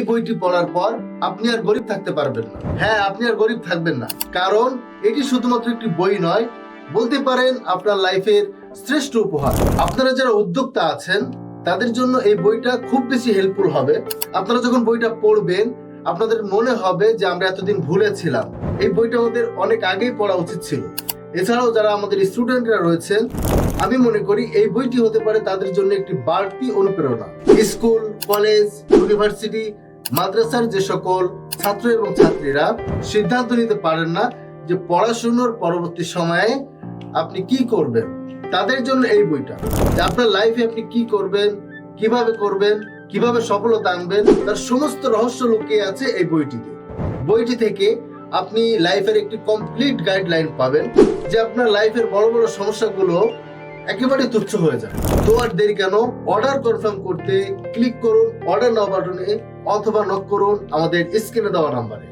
বইটি পড়ার পর আপনি আর গরিব থাকতে পারবেন না। হ্যাঁ, আপনি আর গরিব থাকবেন না, কারণ এটি শুধুমাত্র একটি বই নয়, বলতে পারেন আপনার লাইফের শ্রেষ্ঠ উপহার। আপনারা যারা উদ্যোক্তা আছেন তাদের জন্য এই বইটা খুব বেশি হেল্পফুল হবে। আপনারা যখন বইটা পড়বেন আপনাদের মনে হবে যে আমরা এতদিন ভুলেছিলাম, এই বইটা আমাদের অনেক আগেই পড়া উচিত ছিল। এছাড়াও যারা আমাদের স্টুডেন্টরা রয়েছেন, আমি মনে করি এই বইটি হতে পারে তাদের জন্য একটি বাড়তি অনুপ্রেরণা। স্কুল, কলেজ, ইউনিভার্সিটি, মাদ্রাসার যে সকল ছাত্র এবং ছাত্রীরা সিদ্ধান্ত নিতে পারেন না যে পড়াশোনার পরবর্তী সময়ে আপনি কি করবেন, তাদের জন্য এই বইটা। যে আপনার লাইফে আপনি কি করবেন, কিভাবে করবেন, কিভাবে সফলতা আনবেন, তার সমস্ত রহস্য লুকিয়ে আছে এই বইটিতে। বইটি থেকে আপনি লাইফের একটি কমপ্লিট গাইডলাইন পাবেন, যে আপনার লাইফের বড় বড় সমস্যাগুলো একেবারে তুচ্ছ হয়ে যায়। তো আর দেরি কেন, অর্ডার কনফার্ম করতে ক্লিক করুন অর্ডার নাও বাটনে, অথবা নক করুন আমাদের স্ক্রিনে দেওয়া নাম্বারে।